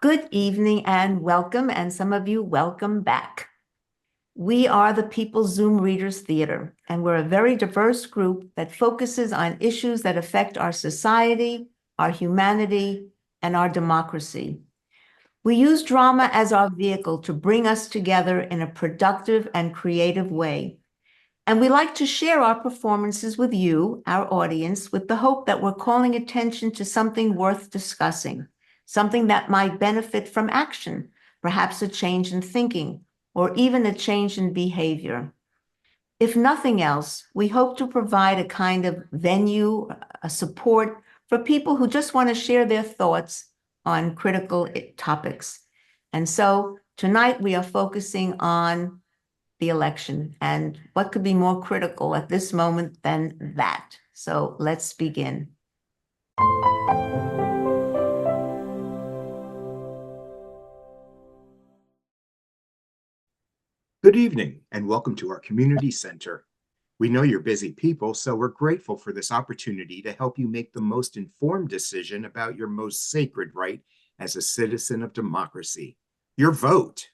Good evening and welcome, and some of you, welcome back. We are the People's Zoom Readers Theater, and we're a very diverse group that focuses on issues that affect our society, our humanity, and our democracy. We use drama as our vehicle to bring us together in a productive and creative way. And we like to share our performances with you, our audience, with the hope that we're calling attention to something worth discussing, something that might benefit from action, perhaps a change in thinking, or even a change in behavior. If nothing else, we hope to provide a kind of venue, a support for people who just want to share their thoughts on critical topics. And so tonight we are focusing on the election, and what could be more critical at this moment than that? So let's begin. Good evening and welcome to our community center. We know you're busy people, so we're grateful for this opportunity to help you make the most informed decision about your most sacred right as a citizen of democracy, your vote.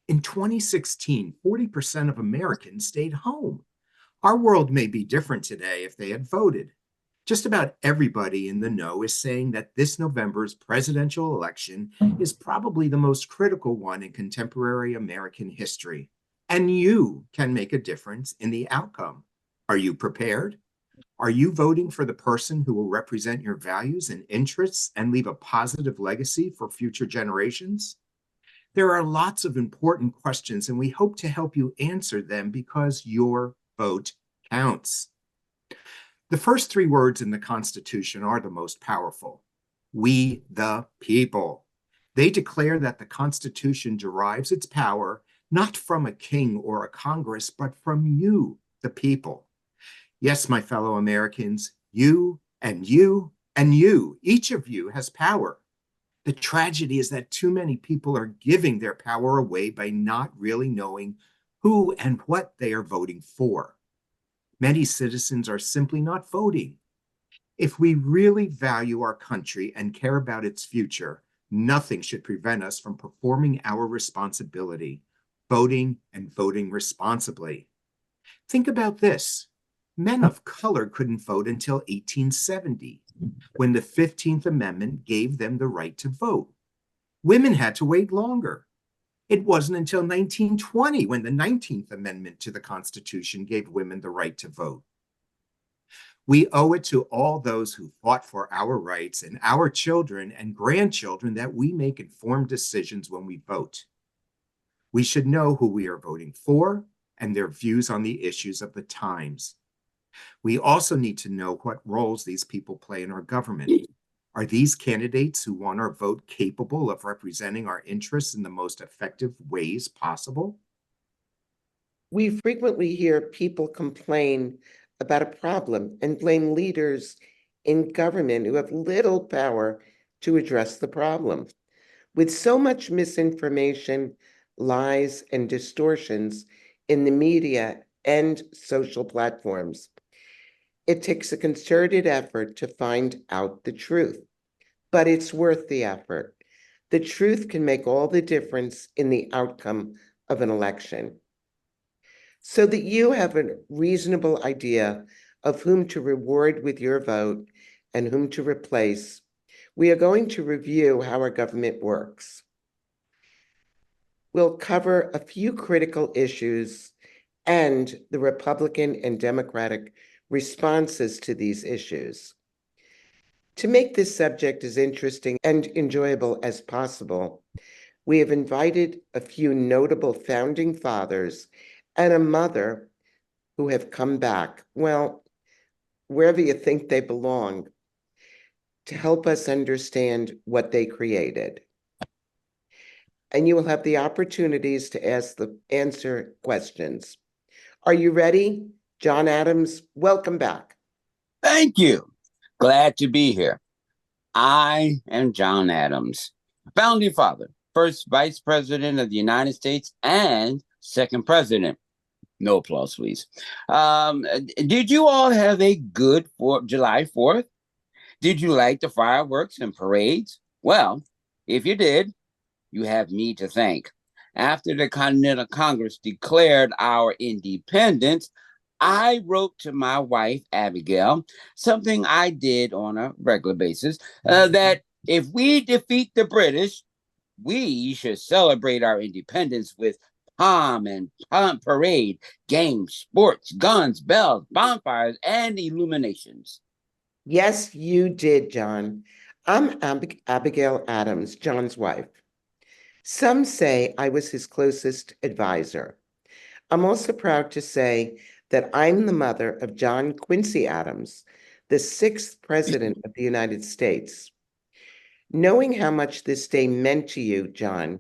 In 2016, 40% of Americans stayed home. Our world may be different today if they had voted. Just about everybody in the know is saying that this November's presidential election is probably the most critical one in contemporary American history. And you can make a difference in the outcome. Are you prepared? Are you voting for the person who will represent your values and interests and leave a positive legacy for future generations? There are lots of important questions, and we hope to help you answer them because your vote counts. The first three words in the Constitution are the most powerful. We the people. They declare that the Constitution derives its power not from a king or a Congress, but from you, the people. Yes, my fellow Americans, you and you and you, each of you has power. The tragedy is that too many people are giving their power away by not really knowing who and what they are voting for. Many citizens are simply not voting. If we really value our country and care about its future, nothing should prevent us from performing our responsibility, voting and voting responsibly. Think about this. Men of color couldn't vote until 1870, when the 15th Amendment gave them the right to vote. Women had to wait longer. It wasn't until 1920 when the 19th Amendment to the Constitution gave women the right to vote. We owe it to all those who fought for our rights and our children and grandchildren that we make informed decisions when we vote. We should know who we are voting for and their views on the issues of the times. We also need to know what roles these people play in our government. Are these candidates who want our vote capable of representing our interests in the most effective ways possible? We frequently hear people complain about a problem and blame leaders in government who have little power to address the problem. With so much misinformation, lies, and distortions in the media and social platforms, it takes a concerted effort to find out the truth, but it's worth the effort. The truth can make all the difference in the outcome of an election. So that you have a reasonable idea of whom to reward with your vote and whom to replace, we are going to review how our government works. We'll cover a few critical issues and the Republican and Democratic responses to these issues. To make this subject as interesting and enjoyable as possible, we have invited a few notable founding fathers and a mother who have come back, well, wherever you think they belong, to help us understand what they created. And you will have the opportunities to answer questions. Are you ready? John Adams, welcome back. Thank you. Glad to be here. I am John Adams, founding father, first vice president of the United States and second president. No applause, please. Did you all have a good July 4th? Did you like the fireworks and parades? Well, If you did, you have me to thank. After the Continental Congress declared our independence, I wrote to my wife, Abigail, something I did on a regular basis, that if we defeat the British, we should celebrate our independence with pomp and parade, games, sports, guns, bells, bonfires, and illuminations. Yes, you did, John. I'm Abigail Adams, John's wife. Some say I was his closest advisor. I'm also proud to say that I'm the mother of John Quincy Adams, the sixth president of the United States. Knowing how much this day meant to you, John,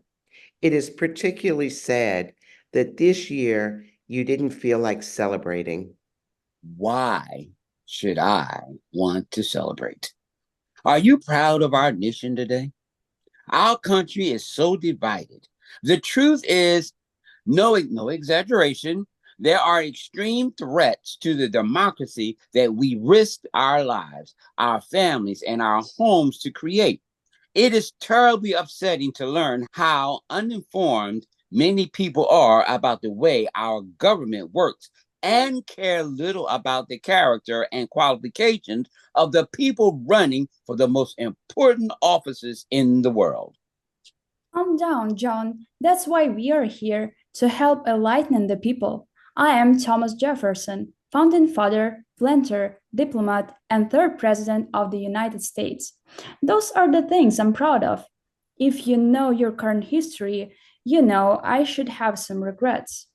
it is particularly sad that this year you didn't feel like celebrating. Why should I want to celebrate? Are you proud of our nation today? Our country is so divided. The truth is, no exaggeration, there are extreme threats to the democracy that we risked our lives, our families, and our homes to create. It is terribly upsetting to learn how uninformed many people are about the way our government works and care little about the character and qualifications of the people running for the most important offices in the world. Calm down, John. That's why we are here, to help enlighten the people. I am Thomas Jefferson, founding father, planter, diplomat, and third president of the United States. Those are the things I'm proud of. If you know your current history, you know I should have some regrets.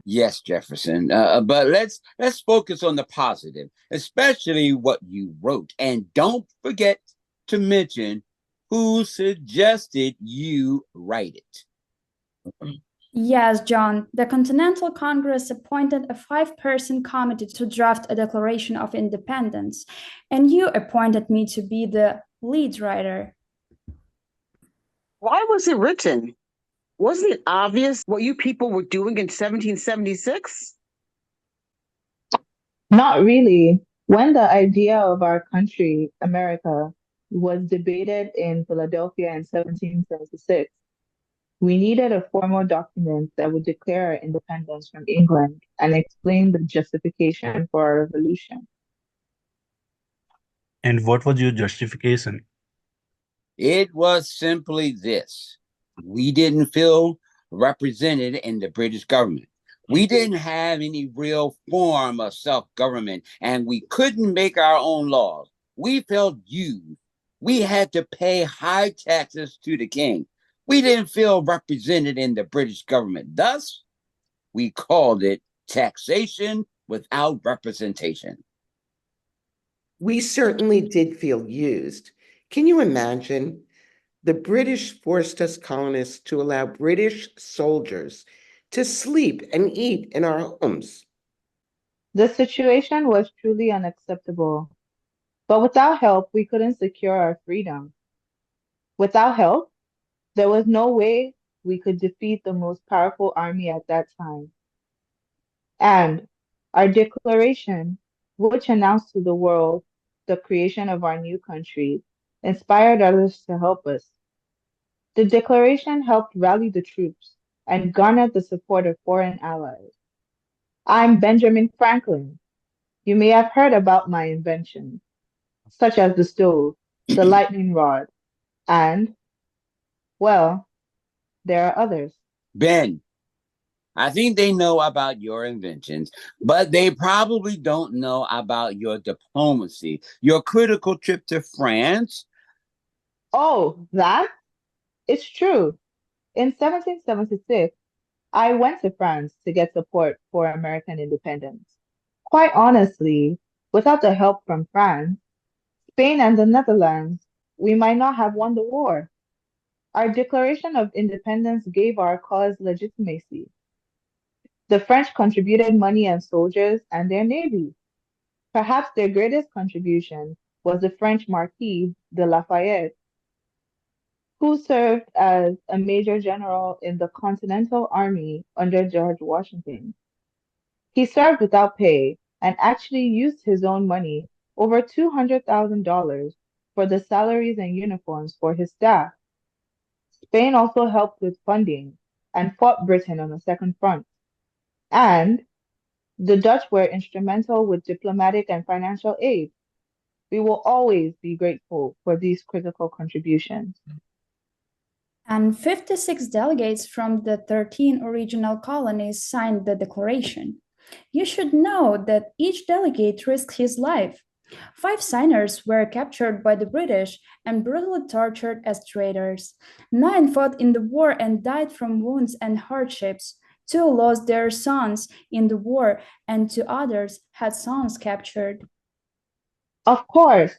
Yes, Jefferson. But let's focus on the positive, especially what you wrote, and don't forget to mention who suggested you write it. Yes, John, the Continental Congress appointed a five-person committee to draft a Declaration of Independence, and you appointed me to be the lead writer. Why was it written? Wasn't it obvious what you people were doing in 1776? Not really. When the idea of our country, America, was debated in Philadelphia in 1776, we needed a formal document that would declare our independence from England and explain the justification for our revolution. And what was your justification? It was simply this: we didn't feel represented in the British government. We didn't have any real form of self-government, and we couldn't make our own laws. We felt used. We had to pay high taxes to the king. We didn't feel represented in the British government. Thus, we called it taxation without representation. We certainly did feel used. Can you imagine? The British forced us colonists to allow British soldiers to sleep and eat in our homes. The situation was truly unacceptable, but without help, we couldn't secure our freedom. Without help, there was no way we could defeat the most powerful army at that time. And our declaration, which announced to the world the creation of our new country, inspired others to help us. The declaration helped rally the troops and garnered the support of foreign allies. I'm Benjamin Franklin. You may have heard about my inventions, such as the stove, the lightning rod, and, well, there are others. Ben, I think they know about your inventions, but they probably don't know about your diplomacy, your critical trip to France. Oh, that? It's true. In 1776, I went to France to get support for American independence. Quite honestly, without the help from France, Spain and the Netherlands, we might not have won the war. Our Declaration of Independence gave our cause legitimacy. The French contributed money and soldiers and their navy. Perhaps their greatest contribution was the French Marquis de Lafayette, who served as a major general in the Continental Army under George Washington. He served without pay and actually used his own money, over $200,000, for the salaries and uniforms for his staff. Spain also helped with funding and fought Britain on a second front. And the Dutch were instrumental with diplomatic and financial aid. We will always be grateful for these critical contributions. And 56 delegates from the 13 original colonies signed the declaration. You should know that each delegate risked his life. 5 signers were captured by the British and brutally tortured as traitors. 9 fought in the war and died from wounds and hardships. 2 lost their sons in the war, and 2 others had sons captured. Of course,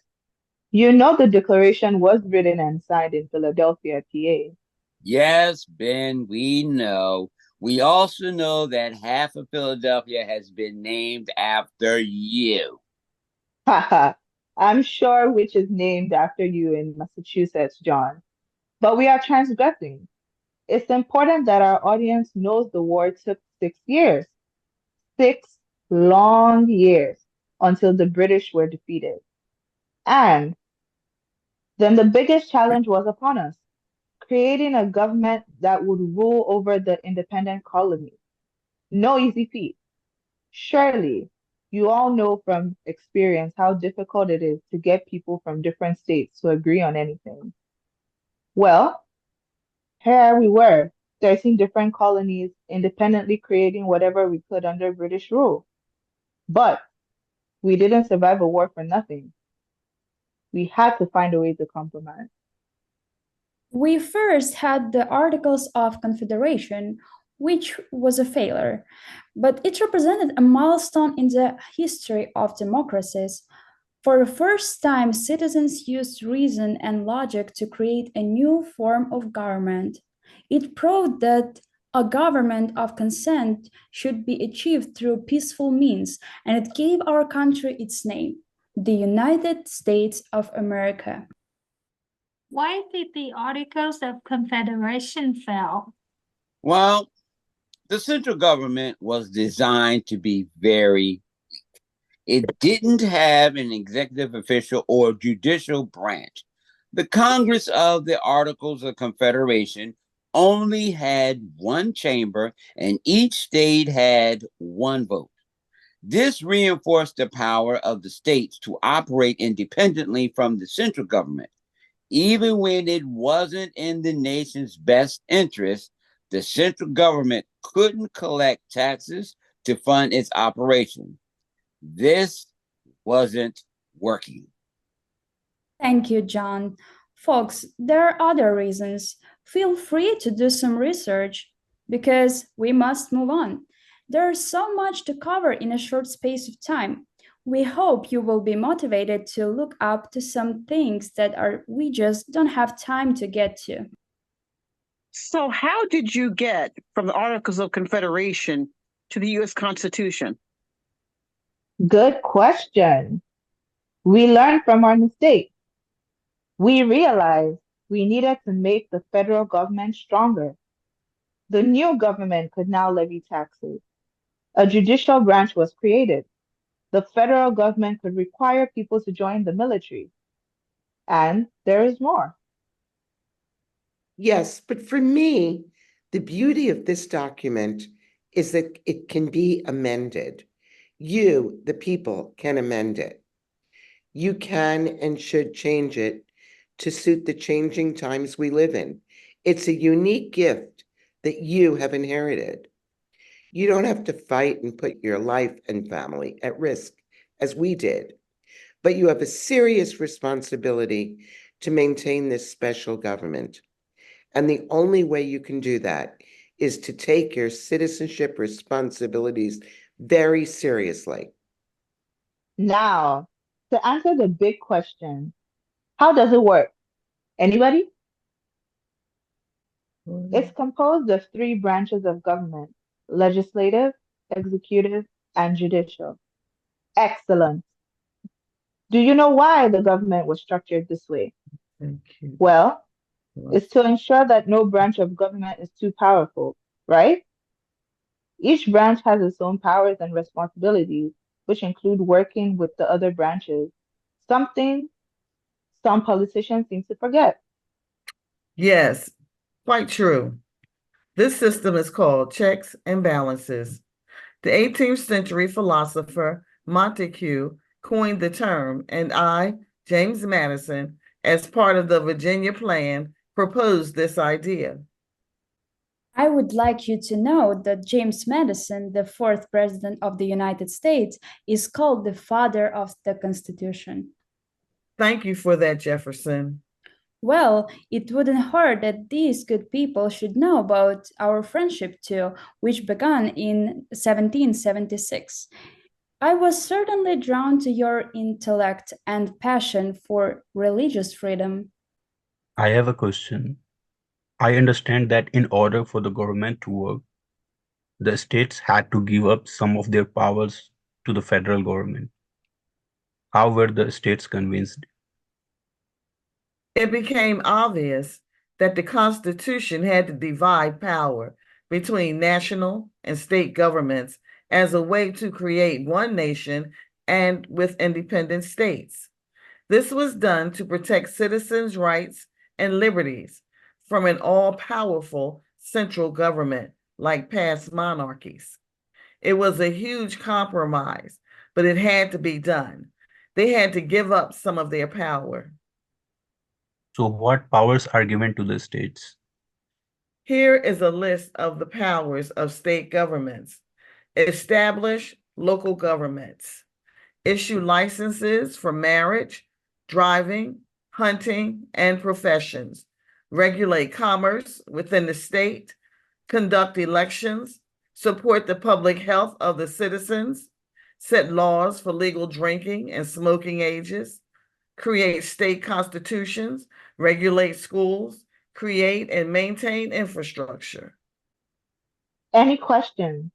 you know the declaration was written and signed in Philadelphia, PA. Yes, Ben, we know. We also know that half of Philadelphia has been named after you. Haha, I'm sure which is named after you in Massachusetts, John. But we are transgressing. It's important that our audience knows the war took 6 years, 6 long years until the British were defeated. And then the biggest challenge was upon us, creating a government that would rule over the independent colonies. No easy feat. Surely, you all know from experience how difficult it is to get people from different states to agree on anything. Well, here we were, 13 different colonies independently creating whatever we could under British rule. But we didn't survive a war for nothing. We had to find a way to compromise. We first had the Articles of Confederation, which was a failure, but it represented a milestone in the history of democracies. For the first time, citizens used reason and logic to create a new form of government. It proved that a government of consent should be achieved through peaceful means, and it gave our country its name, the United States of America. Why did the Articles of Confederation fail? Well, the central government was designed to be very weak. It didn't have an executive official or judicial branch. The Congress of the Articles of Confederation only had one chamber, and each state had one vote. This reinforced the power of the states to operate independently from the central government. Even when it wasn't in the nation's best interest, the central government couldn't collect taxes to fund its operation. This wasn't working. Thank you, John. Folks, there are other reasons. Feel free to do some research because we must move on. There's so much to cover in a short space of time. We hope you will be motivated to look up to some things that we just don't have time to get to. So how did you get from the Articles of Confederation to the U.S. Constitution? Good question. We learned from our mistakes. We realized we needed to make the federal government stronger. The new government could now levy taxes. A judicial branch was created. The federal government could require people to join the military. And there is more. Yes, but for me, the beauty of this document is that it can be amended. You, the people, can amend it. You can and should change it to suit the changing times we live in. It's a unique gift that you have inherited. You don't have to fight and put your life and family at risk, as we did, but you have a serious responsibility to maintain this special government. And the only way you can do that is to take your citizenship responsibilities very seriously. Now, to answer the big question, how does it work? Anybody? It's composed of 3 branches of government: legislative, executive, and judicial. Excellent. Do you know why the government was structured this way? Well, it's to ensure that no branch of government is too powerful, right? Each branch has its own powers and responsibilities, which include working with the other branches, something some politicians seem to forget. Yes, Quite true. This system is called checks and balances. The 18th century philosopher Montesquieu coined the term, and I, James Madison, as part of the Virginia Plan, proposed this idea. I would like you to know that James Madison, the fourth President of the United States, is called the father of the Constitution. Thank you for that, Jefferson. Well, it wouldn't hurt that these good people should know about our friendship too, which began in 1776. I was certainly drawn to your intellect and passion for religious freedom. I have a question. I understand that in order for the government to work, the states had to give up some of their powers to the federal government. How were the states convinced? It became obvious that the Constitution had to divide power between national and state governments as a way to create one nation and with independent states. This was done to protect citizens' rights and liberties from an all-powerful central government like past monarchies. It was a huge compromise, but it had to be done. They had to give up some of their power. So what powers are given to the states? Here is a list of the powers of state governments. Establish local governments. Issue licenses for marriage, driving, hunting, and professions. Regulate commerce within the state. Conduct elections. Support the public health of the citizens. Set laws for legal drinking and smoking ages. Create state constitutions. Regulate schools. Create and maintain infrastructure. Any questions?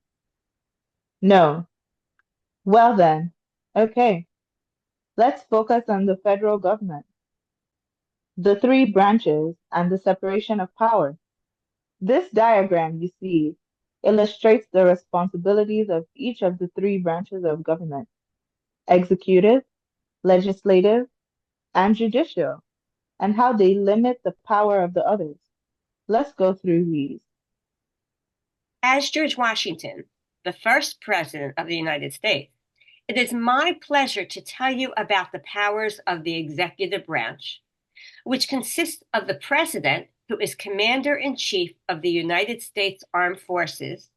No. Well then, okay. Let's focus on the federal government, the three branches, and the separation of power. This diagram you see illustrates the responsibilities of each of the three branches of government: executive, legislative, and judicial, and how they limit the power of the others. Let's go through these. As George Washington, the first President of the United States, it is my pleasure to tell you about the powers of the executive branch, which consists of the President, who is Commander-in-Chief of the United States Armed Forces,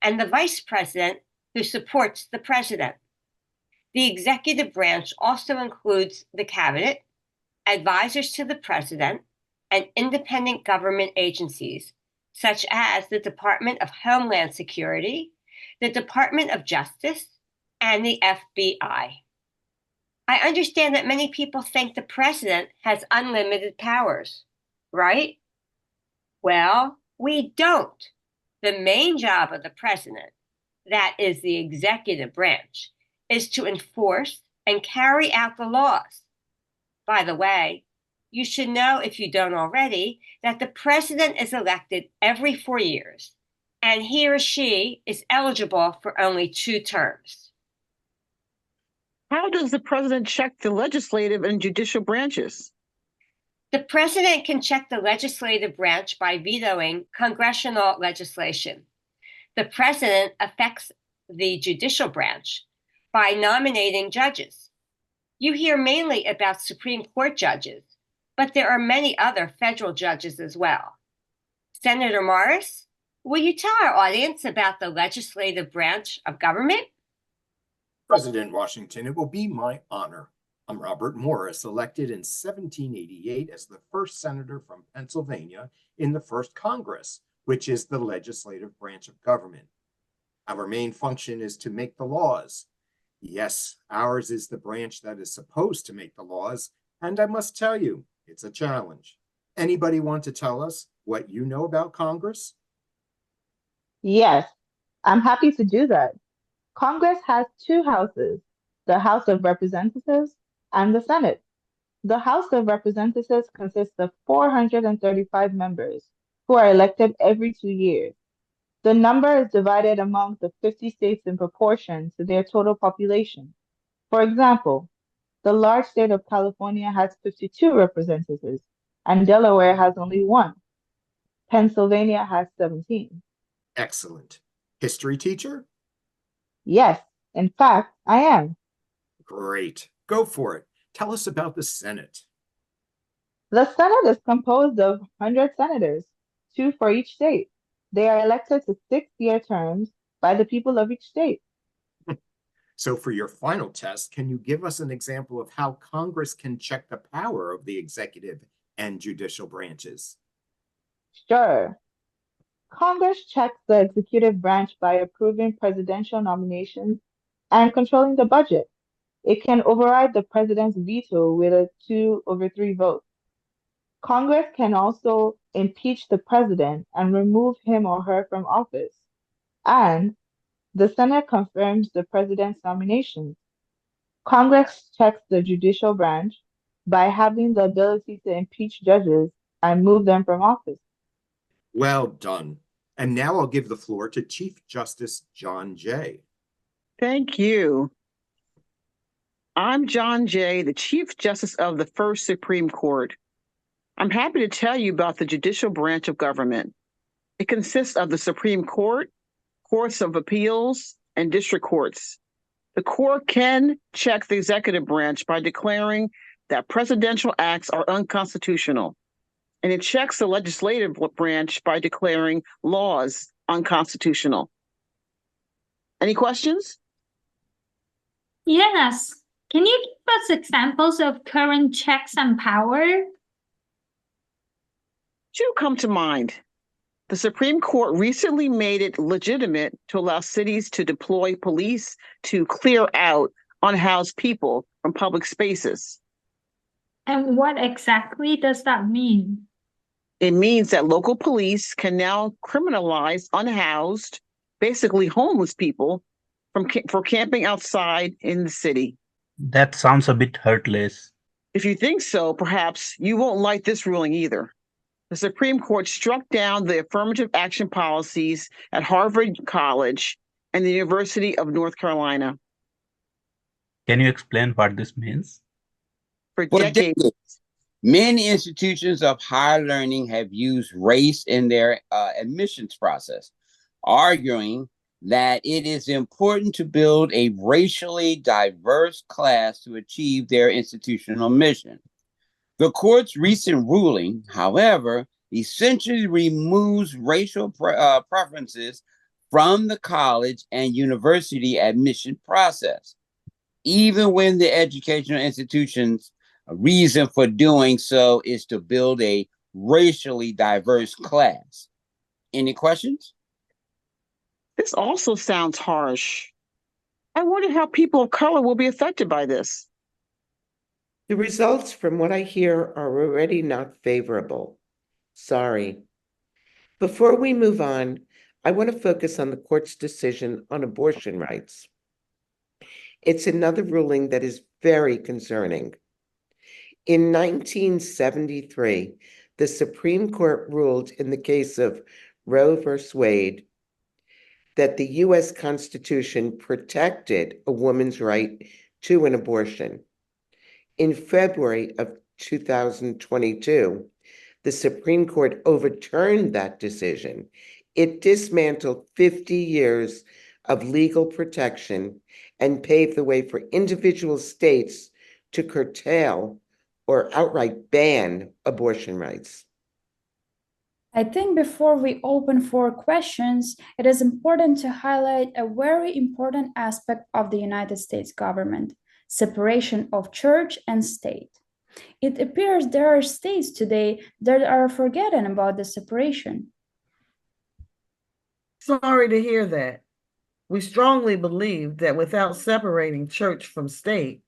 and the Vice President, who supports the President. The executive branch also includes the Cabinet, advisors to the President, and independent government agencies, such as the Department of Homeland Security, the Department of Justice, and the FBI. I understand that many people think the president has unlimited powers, right? Well, we don't. The main job of the president, that is the executive branch, is to enforce and carry out the laws. By the way, you should know, if you don't already, that the president is elected every 4 years, and he or she is eligible for only 2 terms. How does the president check the legislative and judicial branches? The president can check the legislative branch by vetoing congressional legislation. The president affects the judicial branch by nominating judges. You hear mainly about Supreme Court judges, but there are many other federal judges as well. Senator Morris, will you tell our audience about the legislative branch of government? President Washington, it will be my honor. I'm Robert Morris, elected in 1788 as the first senator from Pennsylvania in the first Congress, which is the legislative branch of government. Our main function is to make the laws. Yes, ours is the branch that is supposed to make the laws, and I must tell you, it's a challenge. Anybody want to tell us what you know about Congress? Yes, I'm happy to do that. Congress has two houses, the House of Representatives and the Senate. The House of Representatives consists of 435 members who are elected every 2 years. The number is divided among the 50 states in proportion to their total population. For example, the large state of California has 52 representatives, and Delaware has only one. Pennsylvania has 17. Excellent. History teacher? Yes, in fact, I am. Great. Go for it. Tell us about the Senate. The Senate is composed of 100 senators, 2 for each state. They are elected to 6-year terms by the people of each state. So for your final test, can you give us an example of how Congress can check the power of the executive and judicial branches? Sure. Congress checks the executive branch by approving presidential nominations and controlling the budget. It can override the president's veto with a 2/3 vote. Congress can also impeach the president and remove him or her from office. And the Senate confirms the president's nominations. Congress checks the judicial branch by having the ability to impeach judges and move them from office. Well done. And now I'll give the floor to Chief Justice John Jay. Thank you. I'm John Jay, the Chief Justice of the First Supreme Court. I'm happy to tell you about the judicial branch of government. It consists of the Supreme Court, courts of appeals, and district courts. The court can check the executive branch by declaring that presidential acts are unconstitutional, and it checks the legislative branch by declaring laws unconstitutional. Any questions? Yes. Can you give us examples of current checks and power? Two come to mind. The Supreme Court recently made it legitimate to allow cities to deploy police to clear out unhoused people from public spaces. And what exactly does that mean? It means that local police can now criminalize unhoused, basically homeless people for camping outside in the city. That sounds a bit heartless. If you think so, perhaps you won't like this ruling either. The Supreme Court struck down the affirmative action policies at Harvard College and the University of North Carolina. Can you explain what this means? For decades, many institutions of higher learning have used race in their admissions process, arguing that it is important to build a racially diverse class to achieve their institutional mission. The court's recent ruling, however, essentially removes racial preferences from the college and university admission process, even when the educational institution's reason for doing so is to build a racially diverse class. Any questions? This also sounds harsh. I wonder how people of color will be affected by this. The results from what I hear are already not favorable. Sorry. Before we move on, I want to focus on the court's decision on abortion rights. It's another ruling that is very concerning. In 1973, the Supreme Court ruled in the case of Roe v. Wade that the U.S. Constitution protected a woman's right to an abortion. In February of 2022, the Supreme Court overturned that decision. It dismantled 50 years of legal protection and paved the way for individual states to curtail or outright ban abortion rights. I think before we open for questions, it is important to highlight a very important aspect of the United States government: separation of church and state. It appears there are states today that are forgetting about the separation. Sorry to hear that. We strongly believe that without separating church from state,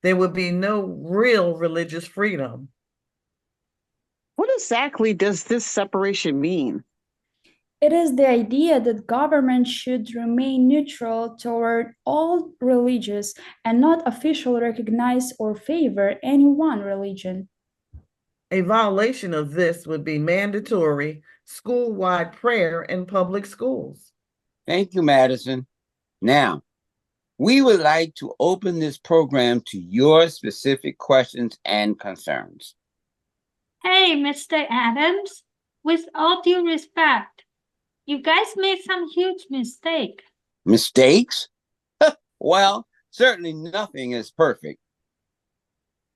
there would be no real religious freedom. What exactly does this separation mean? It is the idea that government should remain neutral toward all religions and not officially recognize or favor any one religion. A violation of this would be mandatory school-wide prayer in public schools. Thank you, Madison. Now, we would like to open this program to your specific questions and concerns. Hey, Mr. Adams, With all due respect, you guys made some huge mistake. Mistakes? Well, certainly nothing is perfect.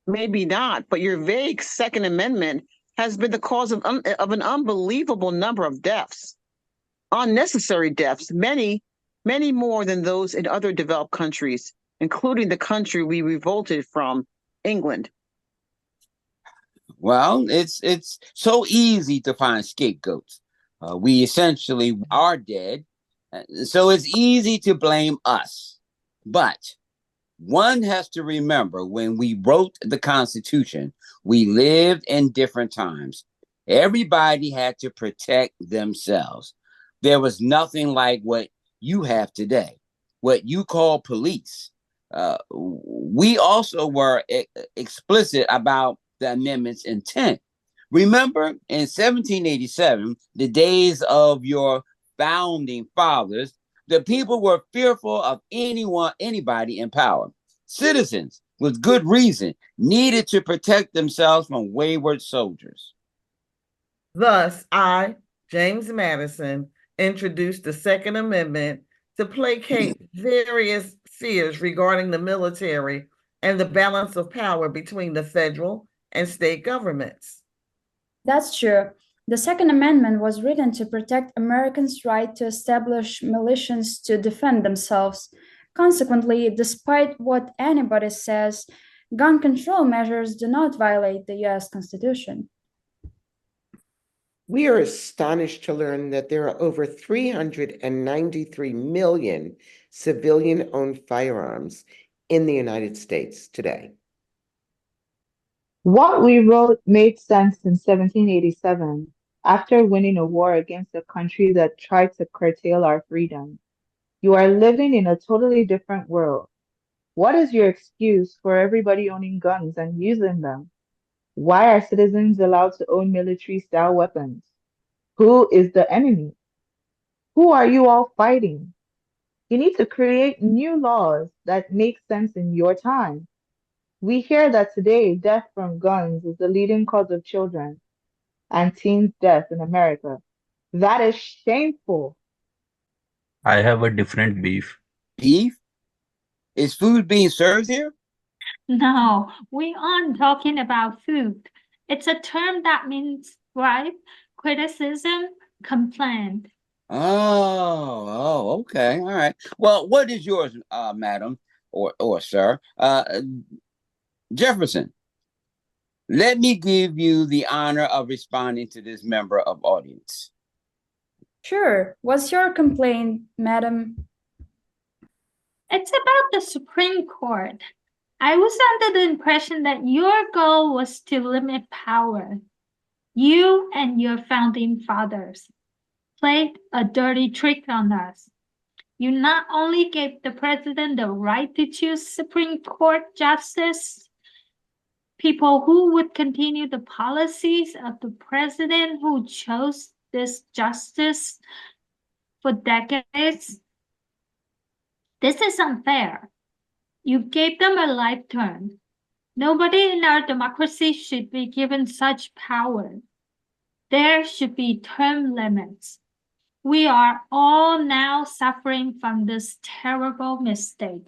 Maybe not, but your vague Second Amendment has been the cause of an unbelievable number of deaths, unnecessary deaths, many more than those in other developed countries, including the country we revolted from, England. Well, it's so easy to find scapegoats. We essentially are dead, so it's easy to blame us. But one has to remember when we wrote the Constitution, we lived in different times. Everybody had to protect themselves. There was nothing like what you have today, what you call police. We also were explicit about the amendment's intent. Remember, in 1787, the days of your founding fathers, the people were fearful of anybody in power. Citizens, with good reason, needed to protect themselves from wayward soldiers. Thus, I, James Madison, introduced the Second Amendment to placate various fears regarding the military and the balance of power between the federal and state governments. That's true. The Second Amendment was written to protect Americans' right to establish militias to defend themselves. Consequently, despite what anybody says, gun control measures do not violate the US Constitution. We are astonished to learn that there are over 393 million civilian-owned firearms in the United States today. What we wrote made sense in 1787, after winning a war against a country that tried to curtail our freedom. You are living in a totally different world. What is your excuse for everybody owning guns and using them? Why are citizens allowed to own military-style weapons? Who is the enemy? Who are you all fighting? You need to create new laws that make sense in your time. We hear that today death from guns is the leading cause of children and teens death in America. That is shameful. I have a different beef. Beef? Is food being served here? No, we aren't talking about food. It's a term that means gripe, criticism, complaint. Oh, okay. All right. Well, what is yours, madam or sir? Jefferson, let me give you the honor of responding to this member of audience. Sure. What's your complaint, madam? It's about the Supreme Court. I was under the impression that your goal was to limit power. You and your founding fathers played a dirty trick on us. You not only gave the president the right to choose Supreme Court justice, people who would continue the policies of the president who chose this justice for decades. This is unfair. You gave them a life term. Nobody in our democracy should be given such power. There should be term limits. We are all now suffering from this terrible mistake.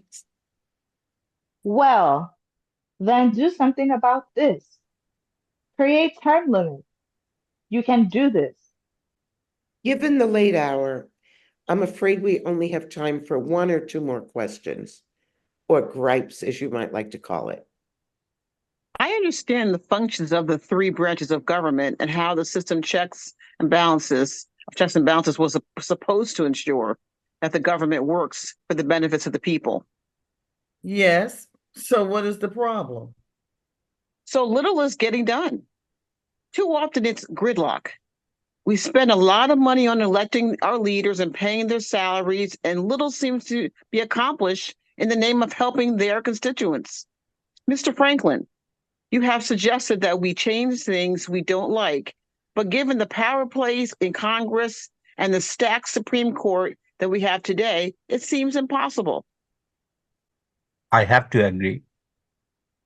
Well, then do something about this. Create term limits. You can do this. Given the late hour, I'm afraid we only have time for one or two more questions, or gripes, as you might like to call it. I understand the functions of the three branches of government and how the system checks and balances was supposed to ensure that the government works for the benefits of the people. Yes, so what is the problem? So little is getting done. Too often it's gridlock. We spend a lot of money on electing our leaders and paying their salaries, and little seems to be accomplished in the name of helping their constituents. Mr. Franklin, you have suggested that we change things we don't like, but given the power plays in Congress and the stacked Supreme Court that we have today, it seems impossible. I have to agree.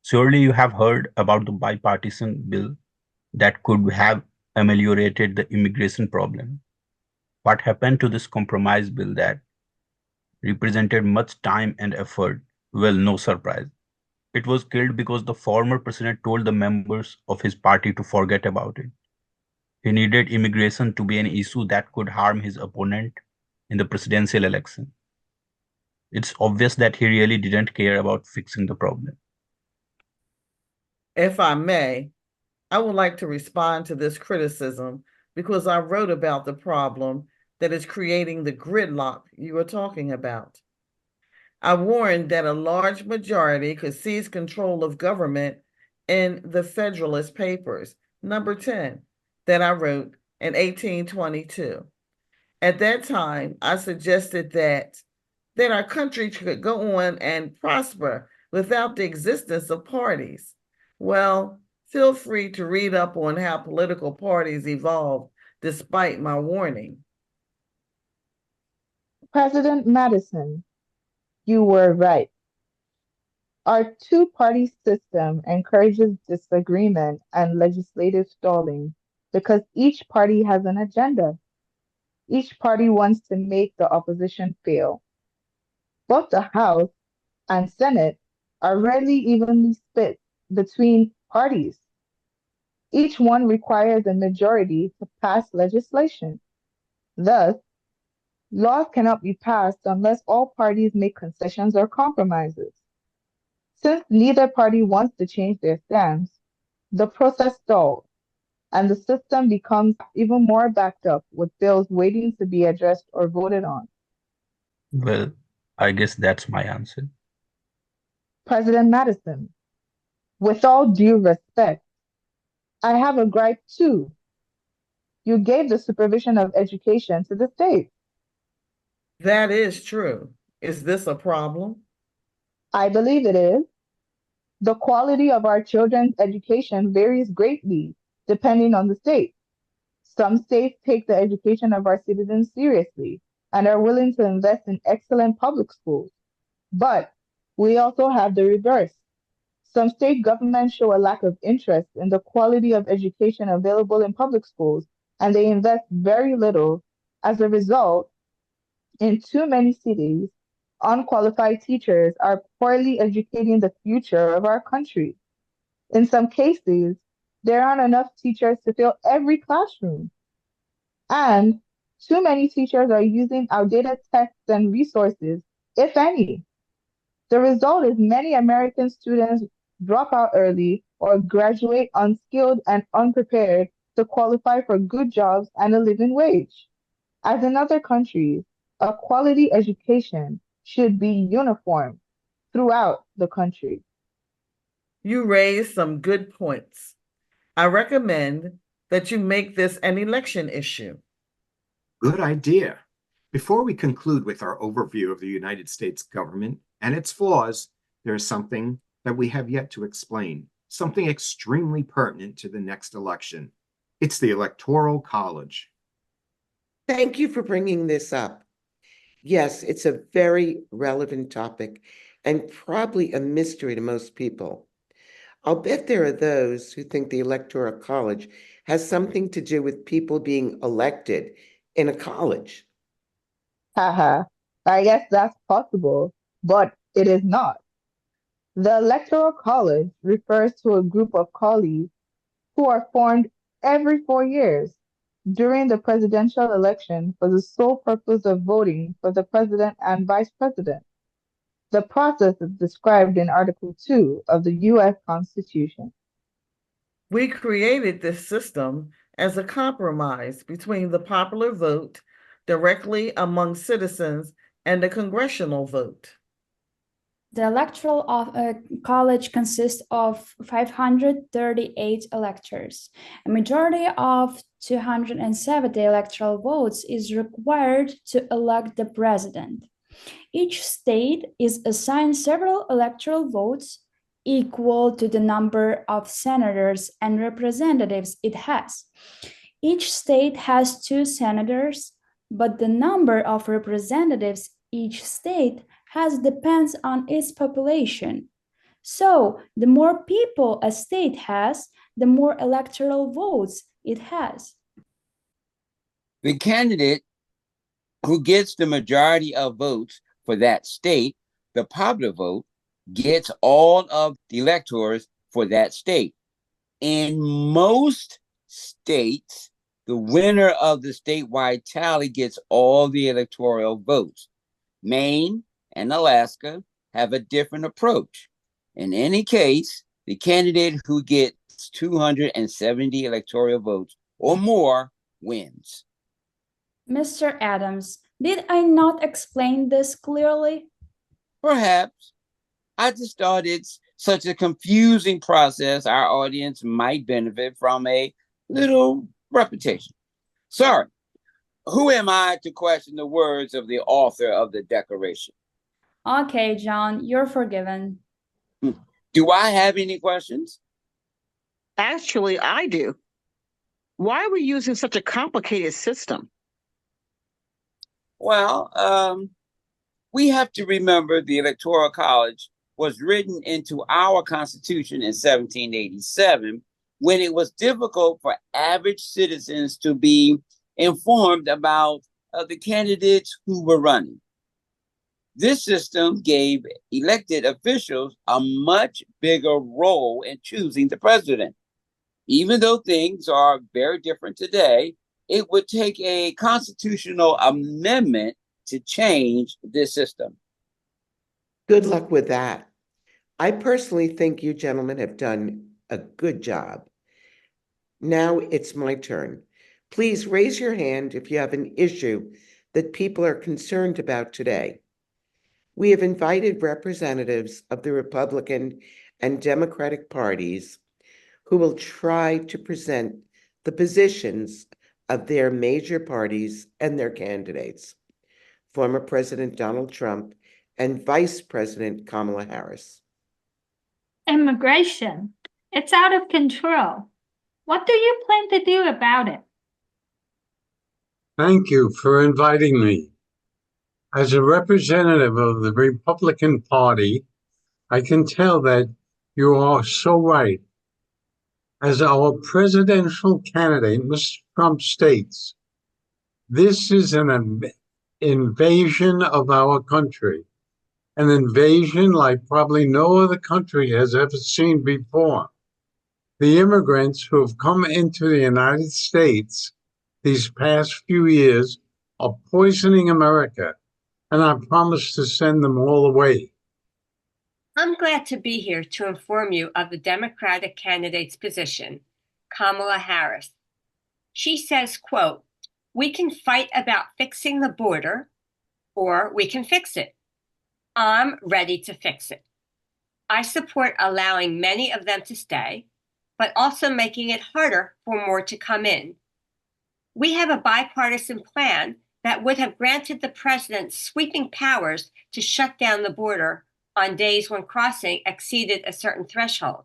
Surely you have heard about the bipartisan bill that could have ameliorated the immigration problem. What happened to this compromise bill that represented much time and effort? Well, no surprise. It was killed because the former president told the members of his party to forget about it. He needed immigration to be an issue that could harm his opponent in the presidential election. It's obvious that he really didn't care about fixing the problem. If I may, I would like to respond to this criticism because I wrote about the problem that is creating the gridlock you are talking about. I warned that a large majority could seize control of government in the Federalist Papers, number 10, that I wrote in 1822. At that time, I suggested that our country could go on and prosper without the existence of parties. Well, feel free to read up on how political parties evolved despite my warning. President Madison, you were right. Our two-party system encourages disagreement and legislative stalling because each party has an agenda. Each party wants to make the opposition fail. Both the House and Senate are rarely evenly split between parties. Each one requires a majority to pass legislation. Thus, laws cannot be passed unless all parties make concessions or compromises. Since neither party wants to change their stance, the process stalls, and the system becomes even more backed up with bills waiting to be addressed or voted on. Well, I guess that's my answer. President Madison, with all due respect, I have a gripe too. You gave the supervision of education to the state. That is true. Is this a problem? I believe it is. The quality of our children's education varies greatly depending on the state. Some states take the education of our citizens seriously and are willing to invest in excellent public schools. But we also have the reverse. Some state governments show a lack of interest in the quality of education available in public schools, and they invest very little. As a result, in too many cities, unqualified teachers are poorly educating the future of our country. In some cases, there aren't enough teachers to fill every classroom. And too many teachers are using outdated texts and resources, if any. The result is many American students drop out early or graduate unskilled and unprepared to qualify for good jobs and a living wage. As in other countries, a quality education should be uniform throughout the country. You raised some good points. I recommend that you make this an election issue. Good idea. Before we conclude with our overview of the United States government and its flaws, there is something that we have yet to explain, something extremely pertinent to the next election. It's the Electoral College. Thank you for bringing this up. Yes, it's a very relevant topic and probably a mystery to most people. I'll bet there are those who think the Electoral College has something to do with people being elected in a college. Haha, I guess that's possible, but it is not. The Electoral College refers to a group of colleagues who are formed every 4 years during the presidential election for the sole purpose of voting for the president and vice president. The process is described in Article 2 of the U.S. Constitution. We created this system as a compromise between the popular vote directly among citizens and the congressional vote. The Electoral College consists of 538 electors. A majority of 270 electoral votes is required to elect the president. Each state is assigned several electoral votes equal to the number of senators and representatives it has. Each state has 2 senators, but the number of representatives each state has depends on its population. So, the more people a state has, the more electoral votes it has. The candidate who gets the majority of votes for that state, the popular vote, gets all of the electors for that state. In most states, the winner of the statewide tally gets all the electoral votes. Maine and Alaska have a different approach. In any case, the candidate who gets 270 electoral votes or more wins. Mr. Adams, did I not explain this clearly? Perhaps. I just thought it's such a confusing process. Our audience might benefit from a little repetition. Sorry, who am I to question the words of the author of the Declaration? Okay, John, you're forgiven. Do I have any questions? Actually, I do. Why are we using such a complicated system? Well, we have to remember the Electoral College was written into our Constitution in 1787 when it was difficult for average citizens to be informed about the candidates who were running. This system gave elected officials a much bigger role in choosing the president. Even though things are very different today, it would take a constitutional amendment to change this system. Good luck with that. I personally think you gentlemen have done a good job. Now it's my turn. Please raise your hand if you have an issue that people are concerned about today. We have invited representatives of the Republican and Democratic parties who will try to present the positions of their major parties and their candidates, former President Donald Trump and Vice President Kamala Harris. Immigration. It's out of control. What do you plan to do about it? Thank you for inviting me. As a representative of the Republican Party, I can tell that you are so right. As our presidential candidate, Mr. Trump states, this is an invasion of our country, an invasion like probably no other country has ever seen before. The immigrants who have come into the United States these past few years are poisoning America, and I promise to send them all away. I'm glad to be here to inform you of the Democratic candidate's position, Kamala Harris. She says, quote, "We can fight about fixing the border, or we can fix it. I'm ready to fix it. I support allowing many of them to stay, but also making it harder for more to come in. We have a bipartisan plan that would have granted the president sweeping powers to shut down the border on days when crossing exceeded a certain threshold,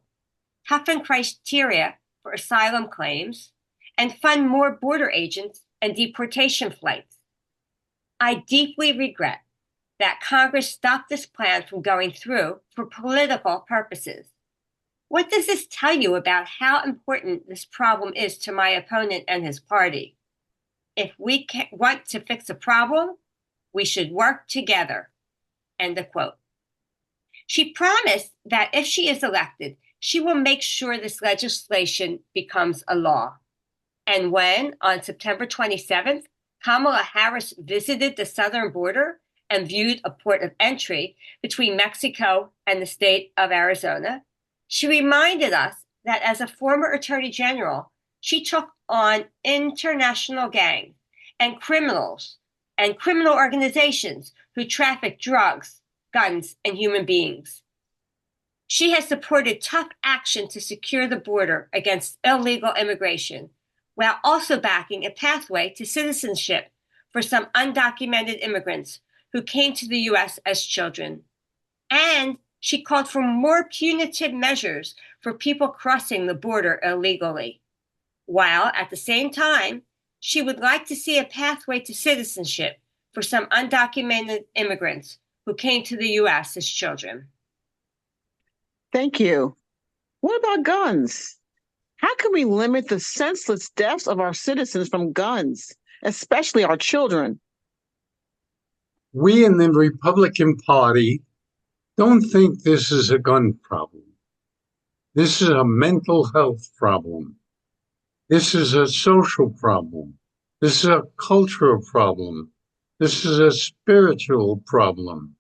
toughen criteria for asylum claims, and fund more border agents and deportation flights. I deeply regret that Congress stopped this plan from going through for political purposes. What does this tell you about how important this problem is to my opponent and his party? If we want to fix a problem, we should work together." End of quote. She promised that if she is elected, she will make sure this legislation becomes a law. And when, on September 27th, Kamala Harris visited the southern border and viewed a port of entry between Mexico and the state of Arizona, she reminded us that as a former attorney general, she took on international gangs and criminals and criminal organizations who traffic drugs, guns, and human beings. She has supported tough action to secure the border against illegal immigration, while also backing a pathway to citizenship for some undocumented immigrants who came to the U.S. as children. And she called for more punitive measures for people crossing the border illegally, while at the same time, she would like to see a pathway to citizenship for some undocumented immigrants who came to the U.S. as children. Thank you. What about guns? How can we limit the senseless deaths of our citizens from guns, especially our children? We in the Republican Party don't think this is a gun problem. This is a mental health problem. This is a social problem. This is a cultural problem. This is a spiritual problem.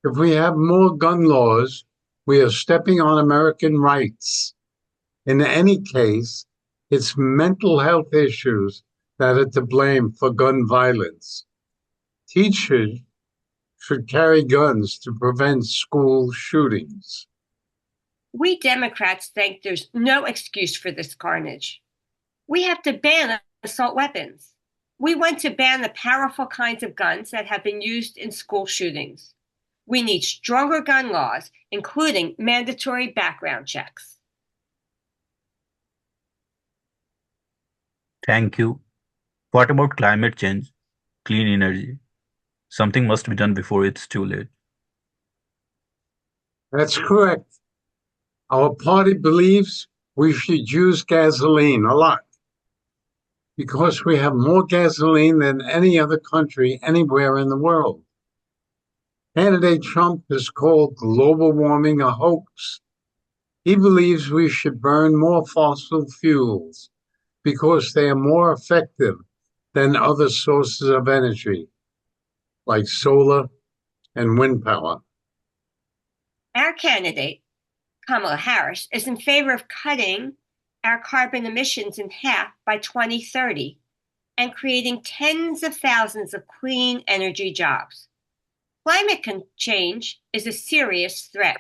If we have more gun laws, we are stepping on American rights. In any case, it's mental health issues that are to blame for gun violence. Teachers should carry guns to prevent school shootings. We Democrats think there's no excuse for this carnage. We have to ban assault weapons. We want to ban the powerful kinds of guns that have been used in school shootings. We need stronger gun laws, including mandatory background checks. Thank you. What about climate change, clean energy? Something must be done before it's too late. That's correct. Our party believes we should use gasoline a lot because we have more gasoline than any other country anywhere in the world. Candidate Trump has called global warming a hoax. He believes we should burn more fossil fuels because they are more effective than other sources of energy, like solar and wind power. Our candidate, Kamala Harris, is in favor of cutting our carbon emissions in half by 2030 and creating tens of thousands of clean energy jobs. Climate change is a serious threat.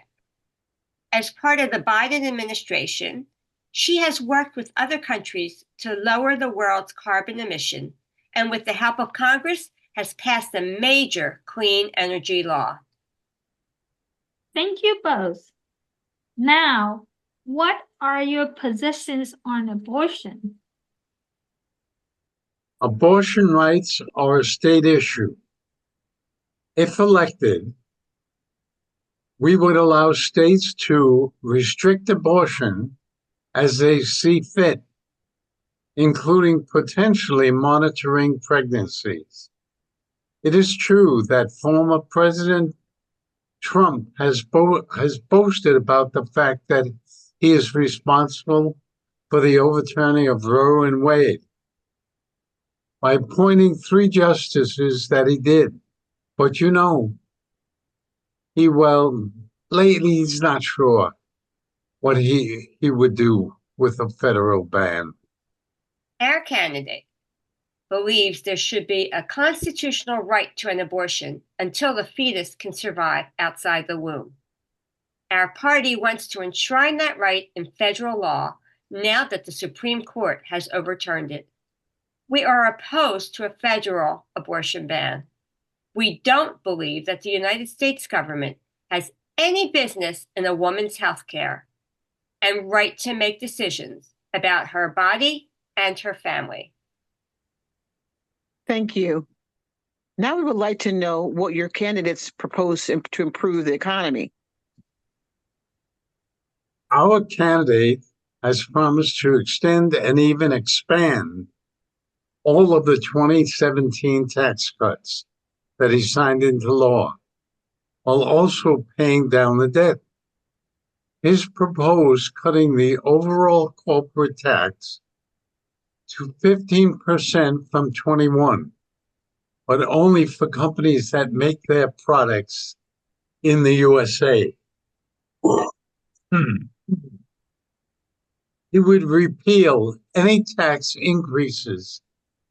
As part of the Biden administration, she has worked with other countries to lower the world's carbon emission, and with the help of Congress, has passed a major clean energy law. Thank you both. Now, what are your positions on abortion? Abortion rights are a state issue. If elected, we would allow states to restrict abortion as they see fit, including potentially monitoring pregnancies. It is true that former President Trump has boasted about the fact that he is responsible for the overturning of Roe and Wade by appointing 3 justices that he did. But lately he's not sure what he would do with a federal ban. Our candidate believes there should be a constitutional right to an abortion until the fetus can survive outside the womb. Our party wants to enshrine that right in federal law now that the Supreme Court has overturned it. We are opposed to a federal abortion ban. We don't believe that the United States government has any business in a woman's health care and right to make decisions about her body and her family. Thank you. Now we would like to know what your candidates propose to improve the economy. Our candidate has promised to extend and even expand all of the 2017 tax cuts that he signed into law, while also paying down the debt. His proposed cutting the overall corporate tax to 15% from 21%, but only for companies that make their products in the USA. He would repeal any tax increases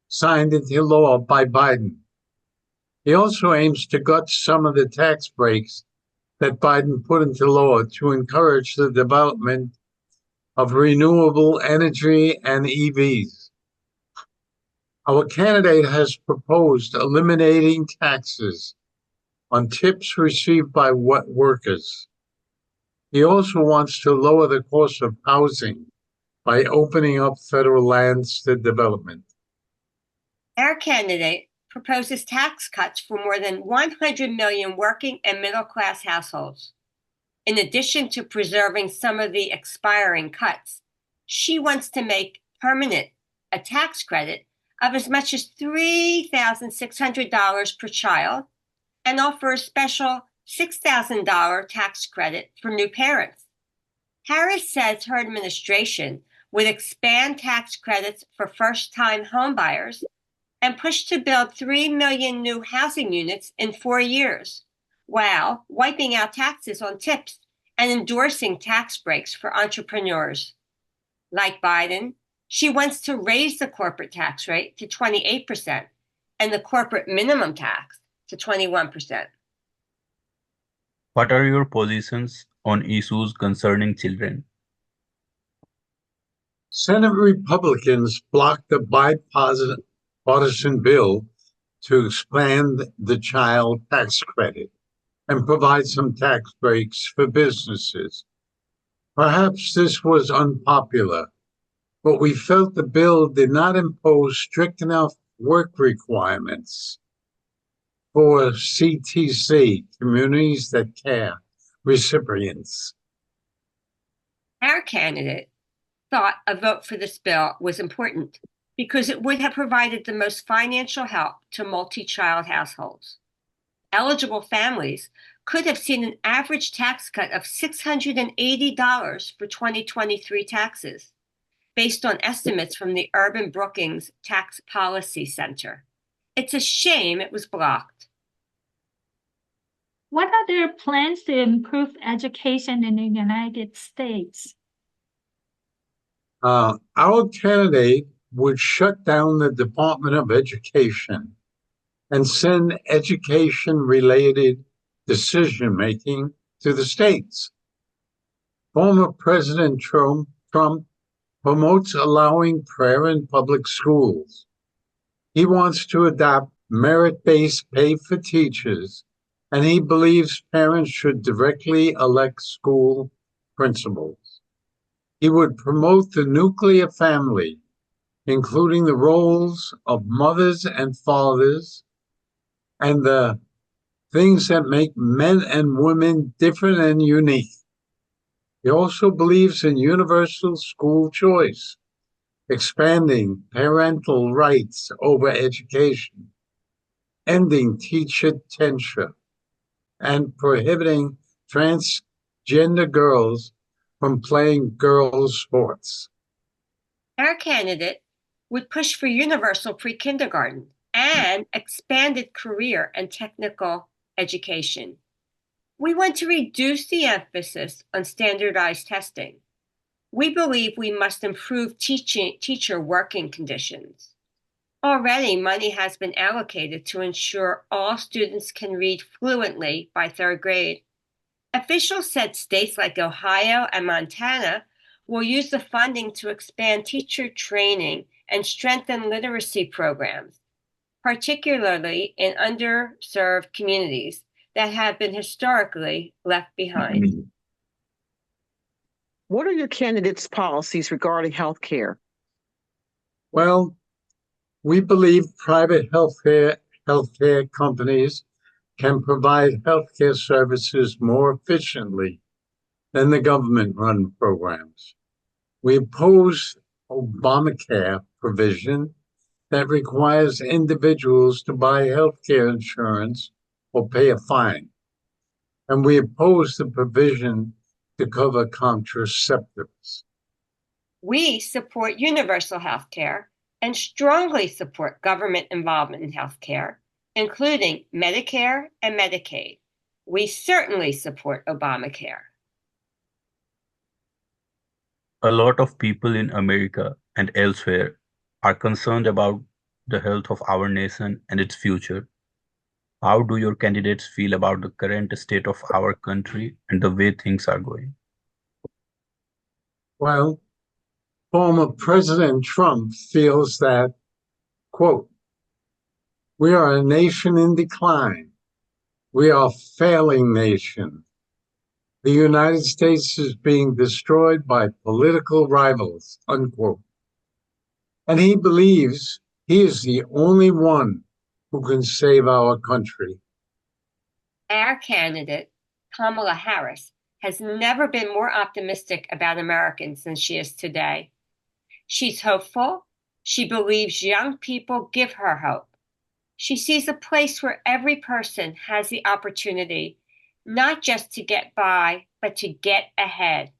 signed into law by Biden. He also aims to gut some of the tax breaks that Biden put into law to encourage the development of renewable energy and EVs. Our candidate has proposed eliminating taxes on tips received by workers. He also wants to lower the cost of housing by opening up federal lands to development. Our candidate proposes tax cuts for more than 100 million working and middle-class households. In addition to preserving some of the expiring cuts, She wants to make permanent a tax credit of as much as $3,600 per child and offer a special $6,000 tax credit for new parents. Harris says her administration would expand tax credits for first-time homebuyers and push to build 3 million new housing units in 4 years, while wiping out taxes on tips and endorsing tax breaks for entrepreneurs. Like Biden, she wants to raise the corporate tax rate to 28% and the corporate minimum tax to 21%. What are your positions on issues concerning children? Senate Republicans blocked a bipartisan bill to expand the child tax credit and provide some tax breaks for businesses. Perhaps this was unpopular, but we felt the bill did not impose strict enough work requirements for CTC, Communities That Care, recipients. Our candidate thought a vote for this bill was important because it would have provided the most financial help to multi-child households. Eligible families could have seen an average tax cut of $680 for 2023 taxes, based on estimates from the Urban Brookings Tax Policy Center. It's a shame it was blocked. What are their plans to improve education in the United States? Our candidate would shut down the Department of Education and send education-related decision-making to the states. Former President Trump promotes allowing prayer in public schools. He wants to adopt merit-based pay for teachers, and he believes parents should directly elect school principals. He would promote the nuclear family, including the roles of mothers and fathers and the things that make men and women different and unique. He also believes in universal school choice, expanding parental rights over education, ending teacher tenure, and prohibiting transgender girls from playing girls' sports. Our candidate would push for universal pre-kindergarten and expanded career and technical education. We want to reduce the emphasis on standardized testing. We believe we must improve teacher working conditions. Already, money has been allocated to ensure all students can read fluently by 3rd grade. Officials said states like Ohio and Montana will use the funding to expand teacher training and strengthen literacy programs, particularly in underserved communities that have been historically left behind. What are your candidates' policies regarding healthcare? Well, we believe private healthcare companies can provide healthcare services more efficiently than the government-run programs. We oppose Obamacare provision that requires individuals to buy healthcare insurance or pay a fine. And we oppose the provision to cover contraceptives. We support universal health care and strongly support government involvement in health care, including Medicare and Medicaid. We certainly support Obamacare. A lot of people in America and elsewhere are concerned about the health of our nation and its future. How do your candidates feel about the current state of our country and the way things are going? Well, former President Trump feels that, quote, "We are a nation in decline. We are a failing nation. The United States is being destroyed by political rivals," unquote. And he believes he is the only one who can save our country. Our candidate, Kamala Harris, has never been more optimistic about Americans than she is today. She's hopeful. She believes young people give her hope. She sees a place where every person has the opportunity not just to get by, but to get ahead.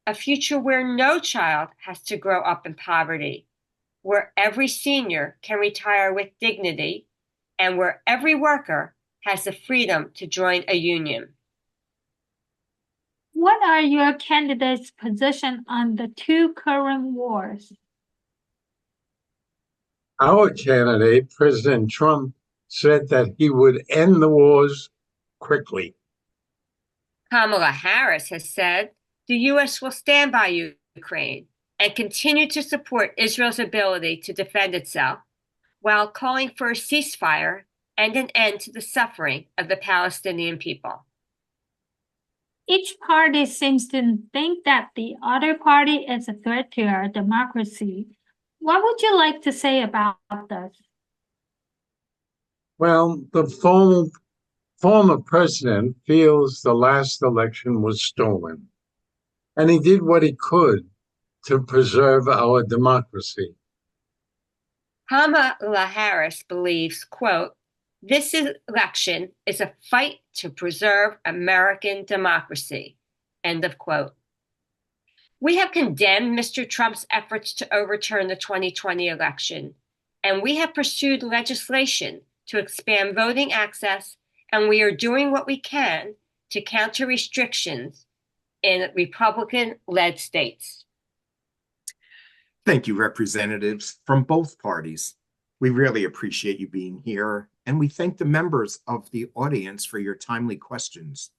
A future where no child has to grow up in poverty, where every senior can retire with dignity, and where every worker has the freedom to join a union. What are your candidates' position on the two current wars? Our candidate, President Trump, said that he would end the wars quickly. Kamala Harris has said the U.S. will stand by Ukraine and continue to support Israel's ability to defend itself while calling for a ceasefire and an end to the suffering of the Palestinian people. Each party seems to think that the other party is a threat to our democracy. What would you like to say about this? Well, the former president feels the last election was stolen, and he did what he could to preserve our democracy. Kamala Harris believes, quote, this election is a fight to preserve American democracy, end of quote. We have condemned Mr. Trump's efforts to overturn the 2020 election, and we have pursued legislation to expand voting access, and we are doing what we can to counter restrictions in Republican-led states. Thank you, representatives from both parties. We really appreciate you being here, and we thank the members of the audience for your timely questions.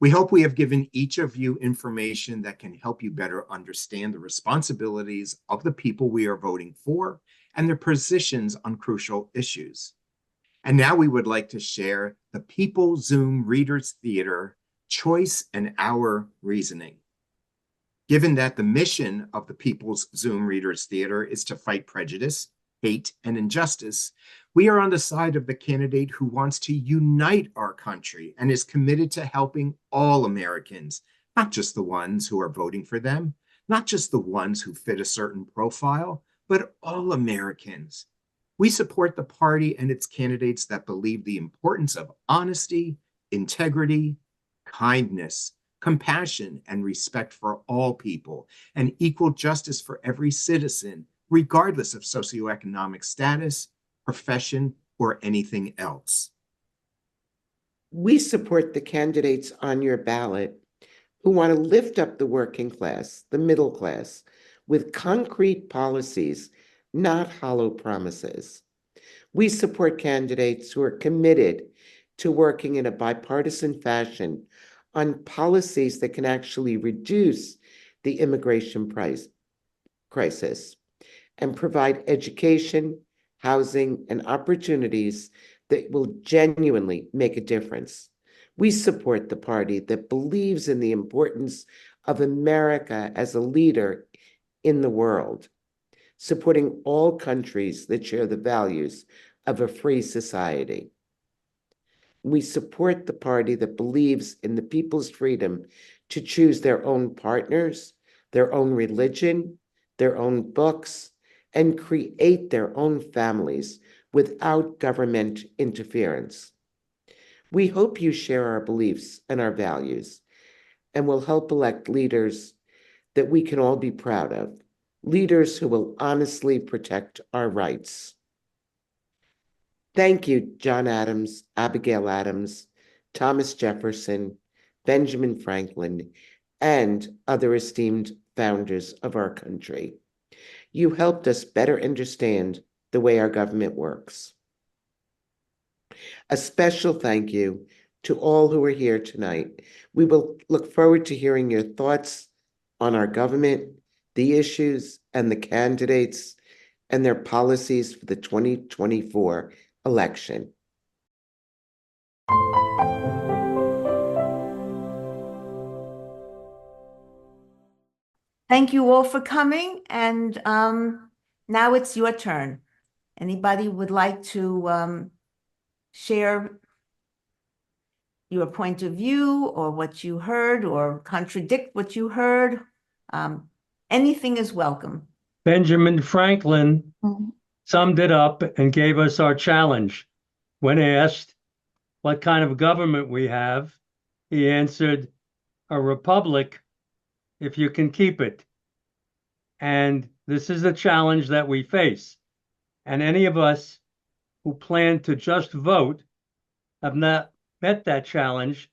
We hope we have given each of you information that can help you better understand the responsibilities of the people we are voting for and their positions on crucial issues. And now we would like to share the People Zoom Readers Theater Choice and Our Reasoning. Given that the mission of the People's Zoom Readers Theater is to fight prejudice, hate, and injustice, we are on the side of the candidate who wants to unite our country and is committed to helping all Americans, not just the ones who are voting for them, not just the ones who fit a certain profile, but all Americans. We support the party and its candidates that believe the importance of honesty, integrity, kindness, compassion, and respect for all people, and equal justice for every citizen, regardless of socioeconomic status, profession, or anything else. We support the candidates on your ballot who want to lift up the working class, the middle class, with concrete policies, not hollow promises. We support candidates who are committed to working in a bipartisan fashion on policies that can actually reduce the immigration crisis and provide education, housing, and opportunities that will genuinely make a difference. We support the party that believes in the importance of America as a leader in the world, supporting all countries that share the values of a free society. We support the party that believes in the people's freedom to choose their own partners, their own religion, their own books, and create their own families without government interference. We hope you share our beliefs and our values and will help elect leaders that we can all be proud of, leaders who will honestly protect our rights. Thank you, John Adams, Abigail Adams, Thomas Jefferson, Benjamin Franklin, and other esteemed founders of our country. You helped us better understand the way our government works. A special thank you to all who are here tonight. We will look forward to hearing your thoughts on our government, the issues, and the candidates, and their policies for the 2024 election. Thank you all for coming, and now it's your turn. Anybody would like to share your point of view or what you heard or contradict what you heard? Anything is welcome. Benjamin Franklin summed it up and gave us our challenge. When asked what kind of government we have, he answered, a republic if you can keep it. And this is the challenge that we face. And any of us who plan to just vote have not met that challenge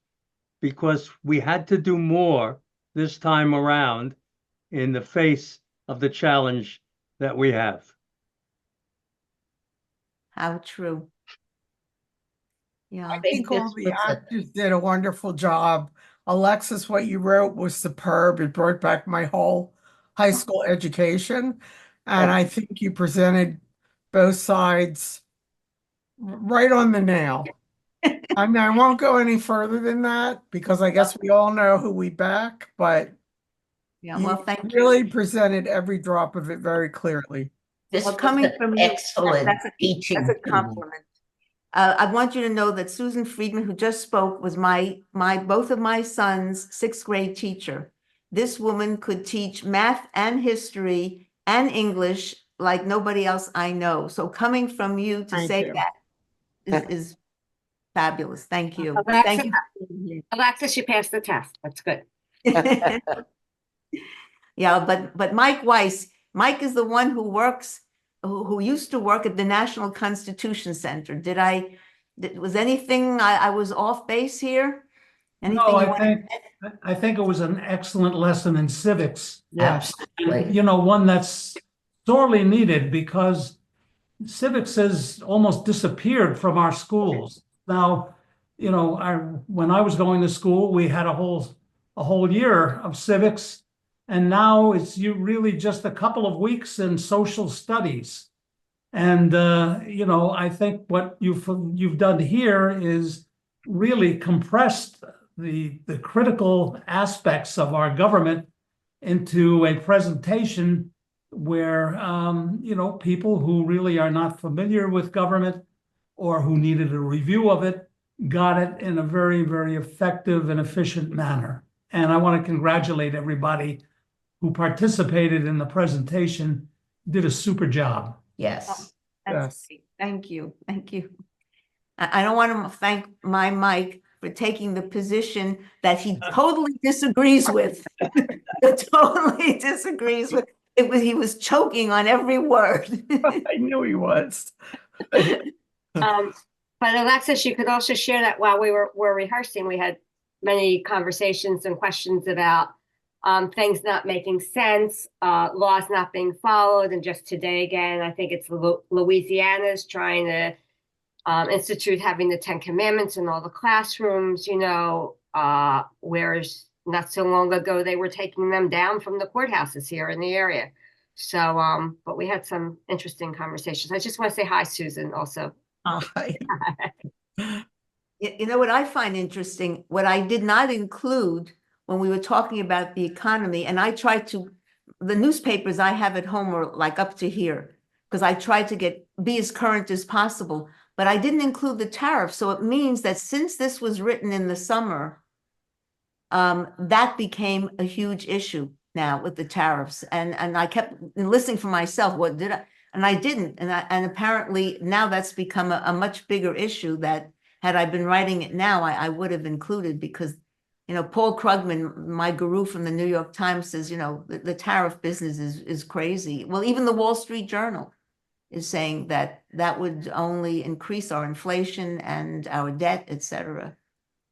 because we had to do more this time around in the face of the challenge that we have. How true. Yeah. I think all the actors did a wonderful job. Alexis, what you wrote was superb. It brought back my whole high school education. And I think you presented both sides right on the nail. I mean, I won't go any further than that because I guess we all know who we back, but Yeah, you well, thank you. really presented every drop of it very clearly. This Well, was coming an from you, excellent teaching. that's a compliment. I want you to know that Susan Friedman, who just spoke, was both of my sons' 6th grade teacher. This woman could teach math and history and English like nobody else I know. So coming from you to say that is fabulous. Thank you. Thank you. Alexis, you passed the test. That's good. Yeah, but Mike Weiss, Mike is the one who used to work at the National Constitution Center. Was anything I was off base here? Anything No, I think it was an excellent lesson in civics. Yes. And, you know, one that's sorely needed because civics has almost disappeared from our schools. Now, you know, when I was going to school, we had a whole year of civics, and now it's really just a couple of weeks in social studies. And you know, I think what you've done here is really compressed the critical aspects of our government into a presentation where you know, people who really are not familiar with government or who needed a review of it got it in a very, very effective and efficient manner. And I want to congratulate everybody who participated in the presentation. Did a super job. Yes. That's great. Thank you. Thank you. I don't want to thank my Mike for taking the position that he totally disagrees with. Totally disagrees with. He was choking on every word. I knew he was. But Alexis, you could also share that while we were rehearsing, we had many conversations and questions about things not making sense, laws not being followed. And just today, again, I think it's Louisiana's trying to institute having the 10 Commandments in all the classrooms, you know, whereas not so long ago, they were taking them down from the courthouses here in the area. So, but we had some interesting conversations. I just want to say hi, Susan, also. Hi. You know what I find interesting, what I did not include when we were talking about the economy, and I tried to, the newspapers I have at home are like up to here, because I tried to be as current as possible, but I didn't include the tariff. So it means that since this was written in the summer, that became a huge issue now with the tariffs. And I kept listening for myself, what did I, and I didn't. And apparently now that's become a much bigger issue that had I been writing it now, I would have included, because, you know, Paul Krugman, my guru from the New York Times, says, you know, the tariff business is crazy. Well, even the Wall Street Journal is saying that would only increase our inflation and our debt, et cetera.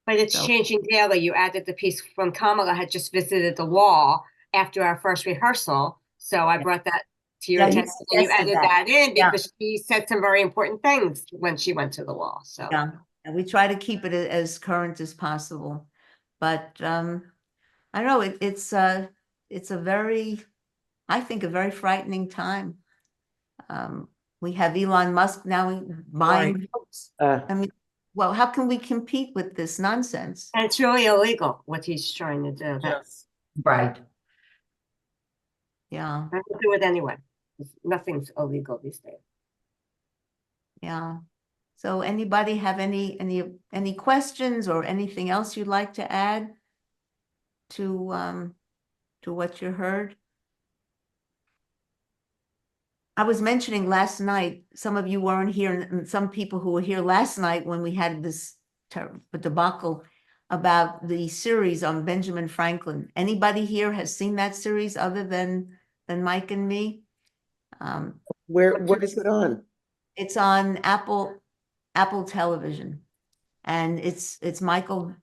But it's changing daily. You added the piece from Kamala had just visited the wall after our first rehearsal. So I brought that to your attention. And you added that in because she said some very important things when she went to the wall. So yeah, and we try to keep it as current as possible. But I don't know, it's a very, I think, a very frightening time. We have Elon Musk now buying votes. I mean, well, how can we compete with this nonsense? And it's really illegal what he's trying to do. Yes. Right. Yeah. I will do it anyway. Nothing's illegal these days. Yeah. So anybody have any questions or anything else you'd like to add to what you heard? I was mentioning last night, some of you weren't here, and some people who were here last night when we had this debacle about the series on Benjamin Franklin. Anybody here has seen that series other than Mike and me? What is it on? It's on Apple Television, and it's Michael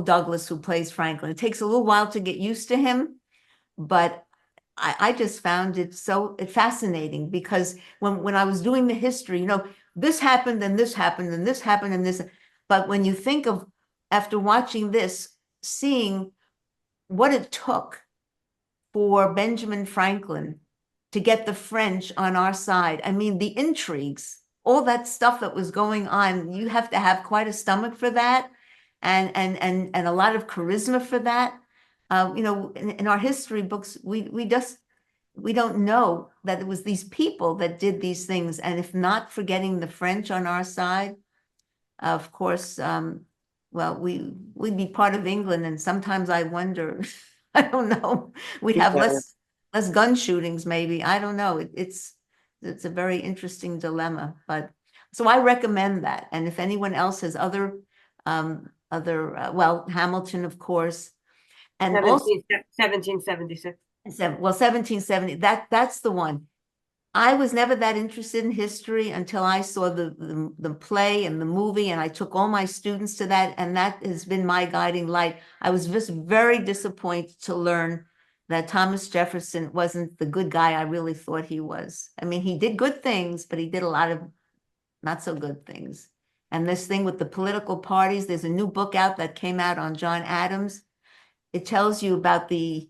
Douglas who plays Franklin. It takes a little while to get used to him, but I just found it so fascinating, because when I was doing the history, you know, this happened and this happened and this happened and this, but when you think of, after watching this, seeing what it took for Benjamin Franklin to get the French on our side, I mean, the intrigues, all that stuff that was going on, you have to have quite a stomach for that, and a lot of charisma for that. You know, in our history books, we don't know that it was these people that did these things. And if not for getting the French on our side, of course, well, we'd be part of England. And sometimes I wonder, I don't know, we'd have less gun shootings, maybe. I don't know. It's a very interesting dilemma. But so I recommend that. And if anyone else has other, well, Hamilton, of course. And also 1776. well, 1770, that's the one. I was never that interested in history until I saw the play and the movie, and I took all my students to that, and that has been my guiding light. I was just very disappointed to learn that Thomas Jefferson wasn't the good guy I really thought he was. I mean, he did good things, but he did a lot of not so good things. And this thing with the political parties, there's a new book out that came out on John Adams. It tells you about the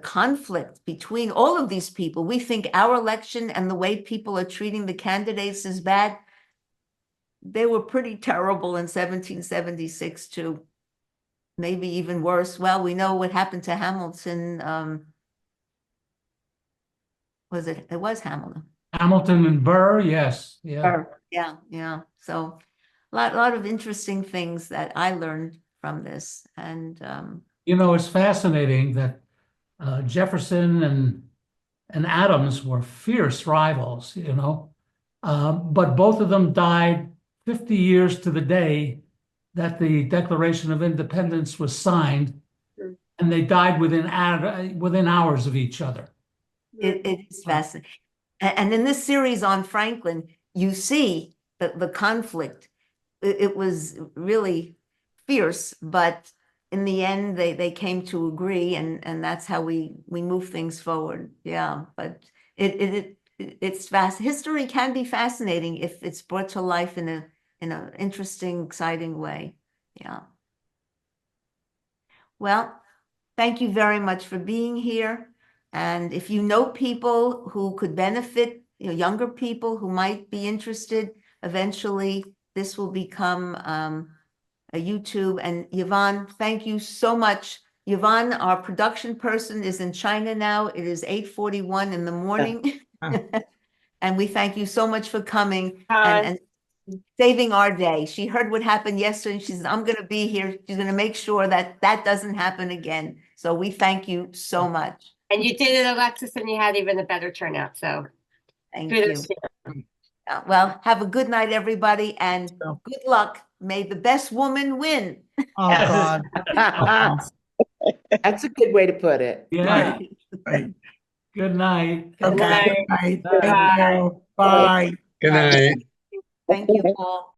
conflict between all of these people. We think our election and the way people are treating the candidates is bad. They were pretty terrible in 1776 too. Maybe even worse. Well, we know what happened to Hamilton. It was Hamilton. Hamilton and Burr, yes, yeah. Burr. Yeah. So a lot of interesting things that I learned from this. And you know, it's fascinating that Jefferson and Adams were fierce rivals, you know, but both of them died 50 years to the day that the Declaration of Independence was signed, and they died within hours of each other. It is fascinating. And in this series on Franklin, you see the conflict. It was really fierce, but in the end, they came to agree, and that's how we move things forward. Yeah, but it's fast. History can be fascinating if it's brought to life in an interesting, exciting way. Yeah. Well, thank you very much for being here. And if you know people who could benefit, you know, younger people who might be interested, eventually this will become a YouTube. And Yvonne, thank you so much. Yvonne, our production person, is in China now. It is 8:41 in the morning. And we thank you so much for coming and saving our day. She heard what happened yesterday, and she says, I'm going to be here. She's going to make sure that doesn't happen again. So we thank you so much. And you did it, Alexis, and you had even a better turnout. So thank you. Well, have a good night, everybody, and good luck. May the best woman win. Oh, God. That's a good way to put it. Yeah. Right. Good night. Okay. Good night. Bye. Thank you. Bye. Good night. Thank you, Paul.